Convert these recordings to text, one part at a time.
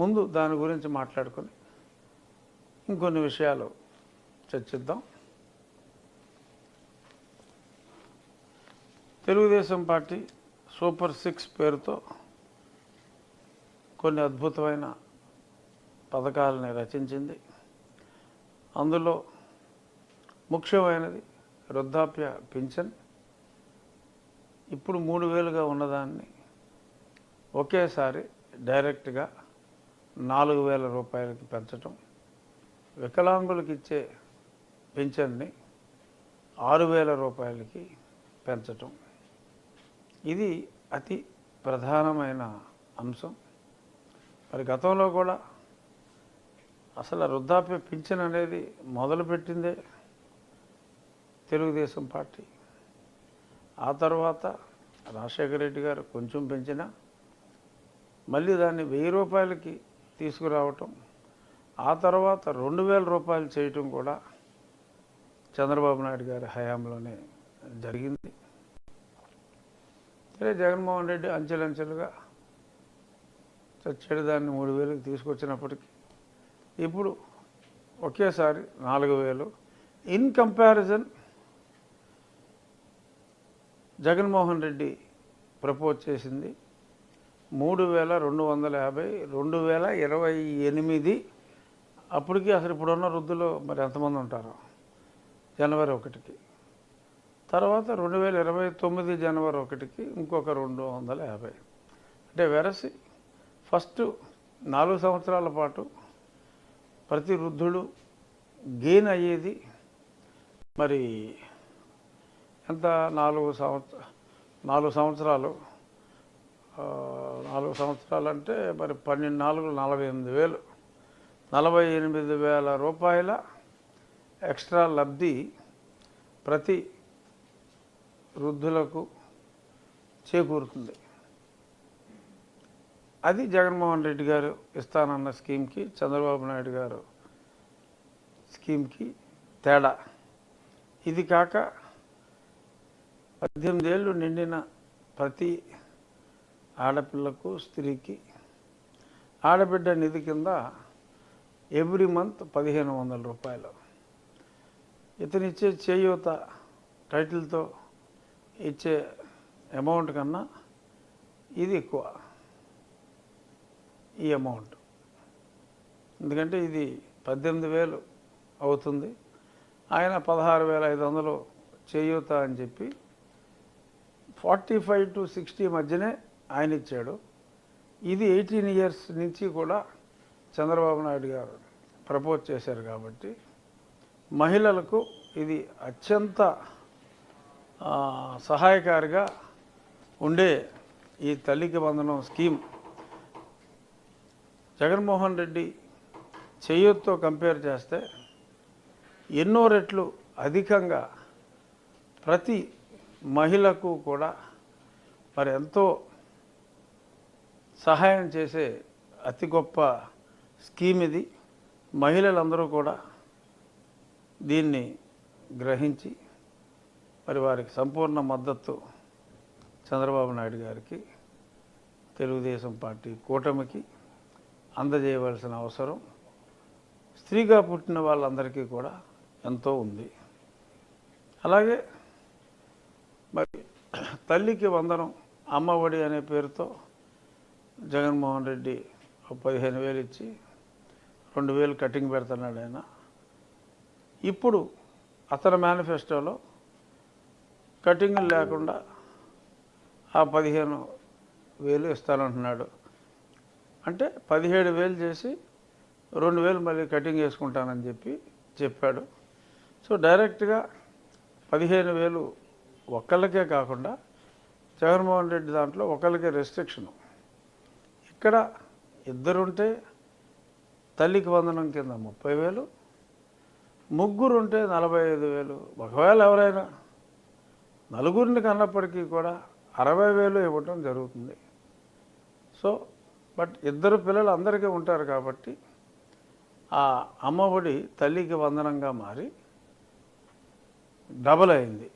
ముందు దాని గురించి మాట్లాడుకొని ఇంకొన్ని విషయాలు చర్చిద్దాం. తెలుగుదేశం పార్టీ సూపర్ 6 పేరుతో కొన్ని అద్భుతమైన పథకాలని రచించింది. అందులో ముఖ్యమైనది వృద్ధాప్య పింఛన్. ఇప్పుడు 3000గా ఉన్నదాన్ని ఒకేసారి డైరెక్ట్గా 4000 రూపాయలకి పెంచటం, వికలాంగులకు ఇచ్చే పింఛన్ని 6000 రూపాయలకి పెంచటం, ఇది అతి ప్రధానమైన అంశం. మరి గతంలో కూడా అసలు వృద్ధాప్య పింఛన్ అనేది మొదలుపెట్టిందే తెలుగుదేశం పార్టీ. ఆ తర్వాత రాజశేఖర రెడ్డి గారు కొంచెం పెంచినా మళ్ళీ దాన్ని 1000 రూపాయలకి తీసుకురావటం, ఆ తర్వాత 2000 రూపాయలు చేయటం కూడా చంద్రబాబు నాయుడు గారి హయాంలోనే జరిగింది. సరే, జగన్మోహన్ రెడ్డి అంచెలంచెలుగా చచ్చేడు దాన్ని 3000కి తీసుకొచ్చినప్పటికీ ఇప్పుడు ఒకేసారి 4000. In comparison Jaganmohan Reddy propose చేసింది 3250, 2028. అప్పటికి అసలు ఇప్పుడున్న వృద్ధులు మరి ఎంతమంది ఉంటారో జనవరి 1కి, తర్వాత 2029 జనవరి 1కి ఇంకొక 250. అంటే వెరసి ఫస్ట్ 4 సంవత్సరాల పాటు ప్రతి వృద్ధుడు గెయిన్ అయ్యేది మరి ఎంత? 4 సంవత్సరాలు 4 సంవత్సరాలు అంటే మరి 12 48,000, 48,000 రూపాయల ఎక్స్ట్రా లబ్ధి ప్రతి వృద్ధులకు చేకూరుతుంది. అది జగన్మోహన్ రెడ్డి గారు ఇస్తానన్న స్కీమ్కి, చంద్రబాబు నాయుడు గారు స్కీమ్కి తేడా. ఇది కాక 18 ఏళ్ళు నిండిన ప్రతి ఆడపిల్లకు, స్త్రీకి ఆడబిడ్డ నిధి కింద ఎవ్రీ మంత్ 1500 రూపాయలు. ఇతనిచ్చే చేయూత టైటిల్తో ఇచ్చే అమౌంట్ కన్నా ఇది ఎక్కువ ఈ అమౌంట్. ఎందుకంటే ఇది 18,000 అవుతుంది, ఆయన 16,500 చేయూత అని చెప్పి 45 to 60 మధ్యనే ఆయన ఇచ్చాడు. ఇది 18 ఇయర్స్ నుంచి కూడా చంద్రబాబు నాయుడు గారు ప్రపోజ్ చేశారు కాబట్టి మహిళలకు ఇది అత్యంత సహాయకారిగా ఉండే ఈ తల్లికి వందనం స్కీమ్ జగన్మోహన్ రెడ్డి చేయూతతో కంపేర్ చేస్తే ఎన్నో రెట్లు అధికంగా ప్రతి మహిళకు కూడా మరి ఎంతో సహాయం చేసే అతి గొప్ప స్కీమ్ ఇది. మహిళలందరూ కూడా దీన్ని గ్రహించి మరి వారికి సంపూర్ణ మద్దతు చంద్రబాబు నాయుడు గారికి, తెలుగుదేశం పార్టీ కూటమికి అందజేయవలసిన అవసరం స్త్రీగా పుట్టిన వాళ్ళందరికీ కూడా ఎంతో ఉంది. అలాగే మరి తల్లికి వందనం, అమ్మ ఒడి అనే పేరుతో జగన్మోహన్ రెడ్డి 15,000 ఇచ్చి 2,000 కటింగ్ పెడుతున్నాడు ఆయన. ఇప్పుడు అతని మేనిఫెస్టోలో కటింగ్లు లేకుండా ఆ 15,000 ఇస్తానంటున్నాడు. అంటే 17,000 చేసి 2,000 మళ్ళీ కటింగ్ వేసుకుంటానని చెప్పాడు. సో డైరెక్ట్గా 15,000 ఒక్కళ్ళకే కాకుండా జగన్మోహన్ రెడ్డి దాంట్లో ఒకళ్ళకే రెస్ట్రిక్షను. ఇక్కడ ఇద్దరుంటే తల్లికి వందనం కింద 30,000, ముగ్గురుంటే 45,000. ఒకవేళ ఎవరైనా నలుగురిని కన్నప్పటికీ కూడా 60,000 ఇవ్వటం జరుగుతుంది. సో బట్ ఇద్దరు పిల్లలు అందరికీ ఉంటారు కాబట్టి ఆ అమ్మఒడి తల్లికి వందనంగా మారి డబల్ అయింది.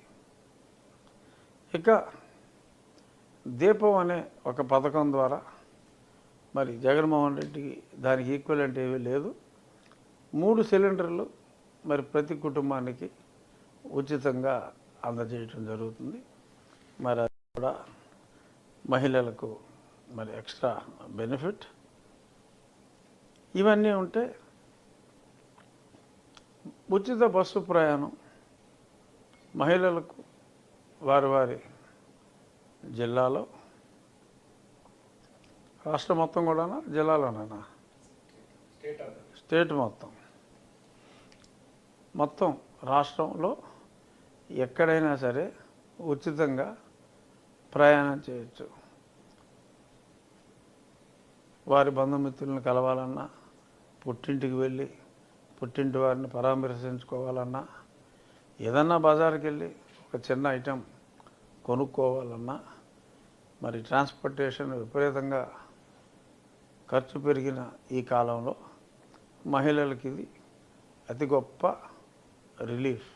ఇక దీపం అనే ఒక పథకం ద్వారా మరి జగన్మోహన్ రెడ్డికి దానికి ఈక్వలెంట్ ఏమీ లేదు. 3 సిలిండర్లు మరి ప్రతి కుటుంబానికి ఉచితంగా అందజేయటం జరుగుతుంది. మరి అది కూడా మహిళలకు మరి ఎక్స్ట్రా బెనిఫిట్. ఇవన్నీ ఉంటే ఉచిత బస్సు ప్రయాణం మహిళలకు వారి వారి జిల్లాలో, రాష్ట్రం మొత్తం కూడానా, జిల్లాలోనేనా, స్టేట్ మొత్తం రాష్ట్రంలో ఎక్కడైనా సరే ఉచితంగా ప్రయాణం చేయొచ్చు. వారి బంధుమిత్రులను కలవాలన్నా, పుట్టింటికి వెళ్ళి పుట్టింటి వారిని పరామర్శించుకోవాలన్నా, ఏదన్నా బజార్కి వెళ్ళి ఒక చిన్న ఐటెం కొనుక్కోవాలన్నా, మరి ట్రాన్స్పోర్టేషన్ విపరీతంగా ఖర్చు పెరిగిన ఈ కాలంలో మహిళలకి ఇది అతి గొప్ప రిలీఫ్.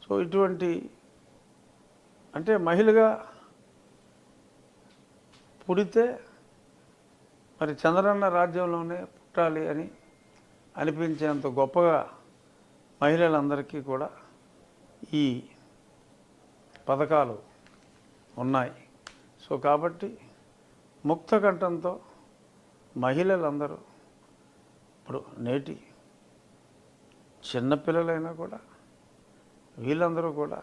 సో ఇటువంటి అంటే మహిళగా పుడితే మరి చంద్రన్న రాజ్యంలోనే పుట్టాలి అని అనిపించేంత గొప్పగా మహిళలందరికీ కూడా ఈ పథకాలు ఉన్నాయి. సో కాబట్టి ముక్త కంఠంతో మహిళలందరూ ఇప్పుడు నేటి చిన్నపిల్లలైనా కూడా వీళ్ళందరూ కూడా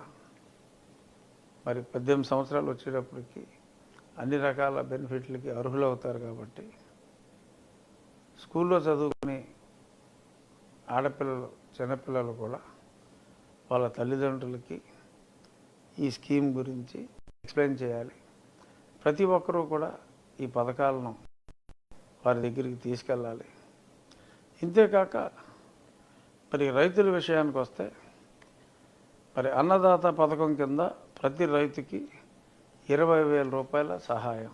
మరి 18 సంవత్సరాలు వచ్చేటప్పటికి అన్ని రకాల బెనిఫిట్లకి అర్హులవుతారు. కాబట్టి స్కూల్లో చదువుకుని ఆడపిల్లలు, చిన్నపిల్లలు కూడా వాళ్ళ తల్లిదండ్రులకి ఈ స్కీమ్ గురించి ఎక్స్ప్లెయిన్ చేయాలి. ప్రతి ఒక్కరూ కూడా ఈ పథకాలను వారి దగ్గరికి తీసుకెళ్ళాలి. ఇంతేకాక మరి రైతుల విషయానికి వస్తే మరి అన్నదాత పథకం కింద ప్రతి రైతుకి 20,000 రూపాయల సహాయం.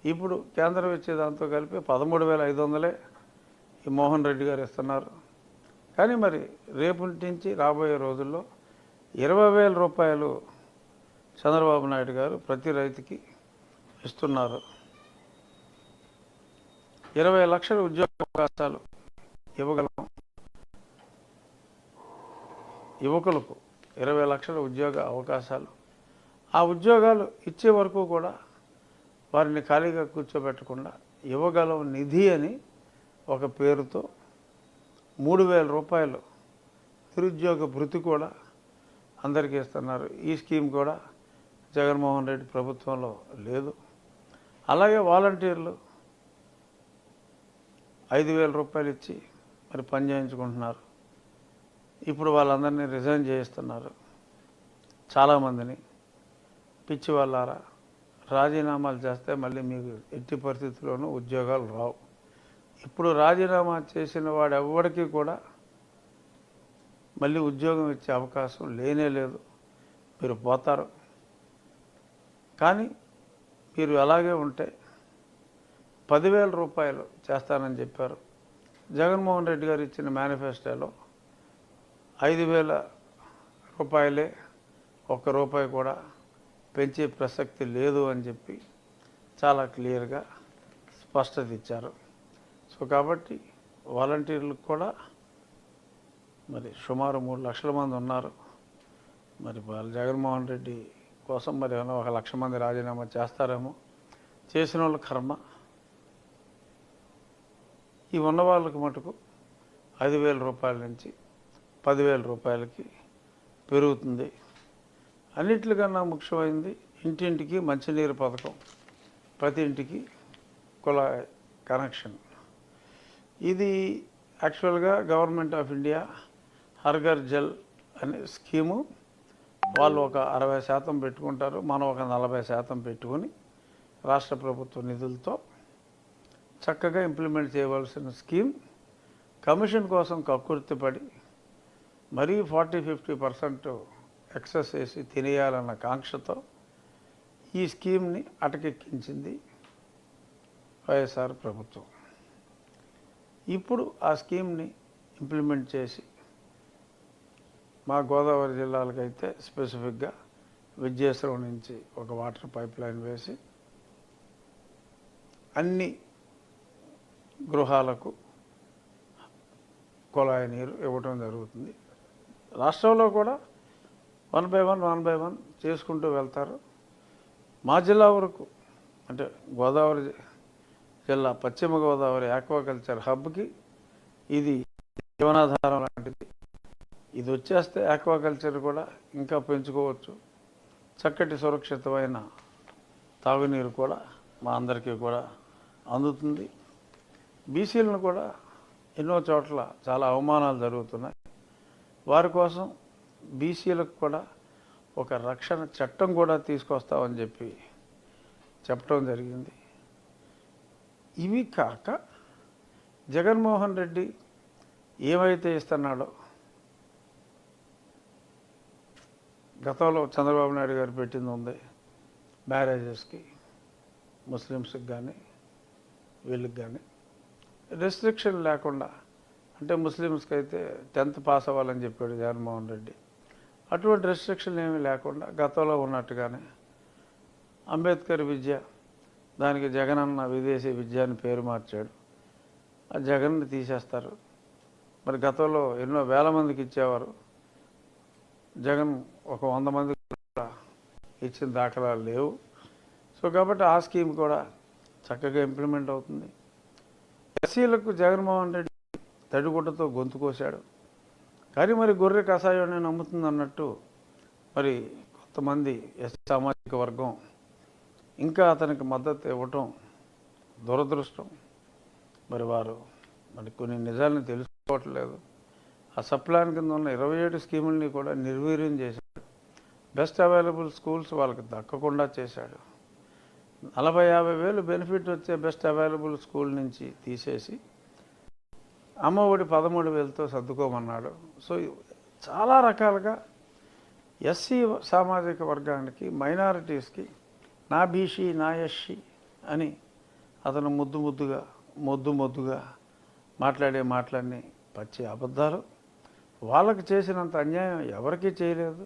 ఇప్పుడు కేంద్రం ఇచ్చే దాంతో కలిపి 13,500 ఈ మోహన్ రెడ్డి గారు ఇస్తున్నారు. కానీ మరి రేపటి నుంచి రాబోయే రోజుల్లో 20,000 రూపాయలు చంద్రబాబు నాయుడు గారు ప్రతి రైతుకి ఇస్తున్నారు. 20 లక్షల ఉద్యోగ అవకాశాలు ఇవ్వగలం. యువకులకు 20 లక్షల ఉద్యోగ అవకాశాలు. ఆ ఉద్యోగాలు ఇచ్చే వరకు కూడా వారిని ఖాళీగా కూర్చోబెట్టకుండా ఇవ్వగలం నిధి అని ఒక పేరుతో 3,000 రూపాయలు నిరుద్యోగ భృతి కూడా అందరికీ ఇస్తున్నారు. ఈ స్కీమ్ కూడా జగన్మోహన్ రెడ్డి ప్రభుత్వంలో లేదు. అలాగే వాలంటీర్లు 5,000 రూపాయలు ఇచ్చి మరి పని చేయించుకుంటున్నారు. ఇప్పుడు వాళ్ళందరినీ రిజైన్ చేయిస్తున్నారు. చాలామందిని పిచ్చి వాళ్ళారా, రాజీనామాలు చేస్తే మళ్ళీ మీకు ఎట్టి పరిస్థితుల్లోనూ ఉద్యోగాలు రావు. ఇప్పుడు రాజీనామా చేసిన వాడు ఎవరికి కూడా మళ్ళీ ఉద్యోగం ఇచ్చే అవకాశం లేనే లేదు. మీరు పోతారు. కానీ మీరు అలాగే ఉంటే 10,000 రూపాయలు చేస్తానని చెప్పారు. జగన్మోహన్ రెడ్డి గారు ఇచ్చిన మేనిఫెస్టోలో 5,000 రూపాయలే, ₹1 కూడా పెంచే ప్రసక్తి లేదు అని చెప్పి చాలా క్లియర్గా స్పష్టత ఇచ్చారు. సో కాబట్టి వాలంటీర్లకు కూడా మరి సుమారు 3 లక్షల మంది ఉన్నారు. మరి వాళ్ళు జగన్మోహన్ రెడ్డి కోసం మరి 1 లక్ష మంది రాజీనామా చేస్తారేమో. చేసిన వాళ్ళ కర్మ. ఈ ఉన్న వాళ్ళకి మటుకు 5,000 రూపాయల నుంచి 10,000 రూపాయలకి పెరుగుతుంది. అన్నింటికన్నా ముఖ్యమైనది ఇంటింటికి మంచినీరు పథకం, ప్రతి ఇంటికి కుళాయి కనెక్షన్. ఇది యాక్చువల్గా government of India Har Ghar Jal అనే స్కీము. వాళ్ళు ఒక 60% పెట్టుకుంటారు, మనం ఒక 40% పెట్టుకొని రాష్ట్ర ప్రభుత్వ నిధులతో చక్కగా ఇంప్లిమెంట్ చేయవలసిన స్కీమ్. కమిషన్ కోసం కక్కుర్తిపడి మరీ 40-50% ఎక్సెస్ వేసి తినేయాలన్న కాంక్షతో ఈ స్కీమ్ని అటకెక్కించింది వైఎస్ఆర్ ప్రభుత్వం. ఇప్పుడు ఆ స్కీమ్ని ఇంప్లిమెంట్ చేసి మా గోదావరి జిల్లాలకైతే స్పెసిఫిక్గా విద్యేశ్వరం నుంచి ఒక వాటర్ పైప్ లైన్ వేసి అన్ని గృహాలకు కుళాయి నీరు ఇవ్వటం జరుగుతుంది. రాష్ట్రంలో కూడా 1 by 1 చేసుకుంటూ వెళ్తారు. మా జిల్లా వరకు అంటే గోదావరి జిల్లా పశ్చిమ గోదావరి ఆక్వాకల్చర్ హబ్కి ఇది జీవనాధారం లాంటిది. ఇది వచ్చేస్తే ఆక్వాకల్చర్ కూడా ఇంకా పెంచుకోవచ్చు. చక్కటి సురక్షితమైన తాగునీరు కూడా మా అందరికీ కూడా అందుతుంది. బీసీలను కూడా ఎన్నో చోట్ల చాలా అవమానాలు జరుగుతున్నాయి. వారి కోసం బీసీలకు కూడా ఒక రక్షణ చట్టం కూడా తీసుకొస్తామని చెప్పడం జరిగింది. ఇవి కాక జగన్మోహన్ రెడ్డి ఏమైతే ఇస్తున్నాడో గతంలో చంద్రబాబు నాయుడు గారు పెట్టింది ఉంది. మ్యారేజెస్కి ముస్లిమ్స్కి కానీ వీళ్ళకి కానీ రెస్ట్రిక్షన్ లేకుండా, అంటే ముస్లిమ్స్కి అయితే 10th పాస్ అవ్వాలని చెప్పాడు జగన్మోహన్ రెడ్డి. అటువంటి రెస్ట్రిక్షన్ ఏమీ లేకుండా గతంలో ఉన్నట్టుగానే అంబేద్కర్ విద్య, దానికి జగనన్న విదేశీ విద్య అని పేరు మార్చాడు. ఆ జగన్ని తీసేస్తారు. మరి గతంలో ఎన్నో వేల మందికి ఇచ్చేవారు, జగన్ ఒక 100 మందికి కూడా ఇచ్చిన దాఖలాలు లేవు. సో కాబట్టి ఆ స్కీమ్ కూడా చక్కగా ఇంప్లిమెంట్ అవుతుంది. ఎస్సీలకు జగన్మోహన్ రెడ్డి తడిగుడ్డతో గొంతు కోశాడు. కానీ మరి గొర్రె కషాయాన్ని నమ్ముతుంది అన్నట్టు మరి కొంతమంది ఎస్సీ సామాజిక వర్గం ఇంకా అతనికి మద్దతు ఇవ్వటం దురదృష్టం. మరి వారు కొన్ని నిజాలను తెలుసుకోవట్లేదు. ఆ సప్లాన్ కింద ఉన్న 27 స్కీముల్ని కూడా నిర్వీర్యం చేశాడు. బెస్ట్ అవైలబుల్ స్కూల్స్ వాళ్ళకి దక్కకుండా చేశాడు. 40-50 వేలు బెనిఫిట్ వచ్చే బెస్ట్ అవైలబుల్ స్కూల్ నుంచి తీసేసి అమ్మఒడి 13,000తో సర్దుకోమన్నాడు. సో చాలా రకాలుగా ఎస్సీ సామాజిక వర్గానికి, మైనారిటీస్కి నా బీసీ నా ఎస్సీ అని అతను మొద్దుగా మాట్లాడే మాటలన్నీ పచ్చి అబద్ధాలు. వాళ్ళకి చేసినంత అన్యాయం ఎవరికీ చేయలేదు.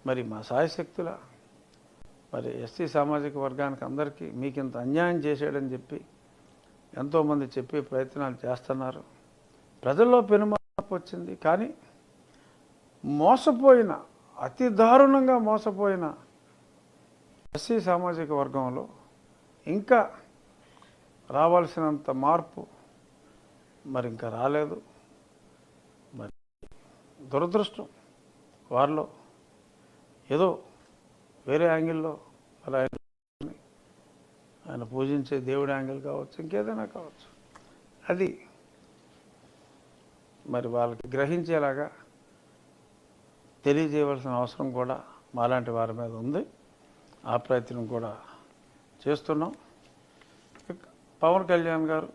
మరి మా సాయశక్తుల మరి ఎస్సీ సామాజిక వర్గానికి అందరికీ మీకు ఇంత అన్యాయం చేశాడని చెప్పి ఎంతోమంది చెప్పే ప్రయత్నాలు చేస్తున్నారు. ప్రజల్లో పెనుమార్పు వచ్చింది. కానీ అతి దారుణంగా మోసపోయిన ఎస్సీ సామాజిక వర్గంలో ఇంకా రావాల్సినంత మార్పు మరి ఇంకా రాలేదు. మరి దురదృష్టం, వారిలో ఏదో వేరే యాంగిల్లో మరి ఆయన పూజించే దేవుడి యాంగిల్ కావచ్చు, ఇంకేదైనా కావచ్చు, అది మరి వాళ్ళకి గ్రహించేలాగా తెలియజేయవలసిన అవసరం కూడా మాలాంటి వారి మీద ఉంది. ఆ ప్రయత్నం కూడా చేస్తున్నాం. పవన్ కళ్యాణ్ గారు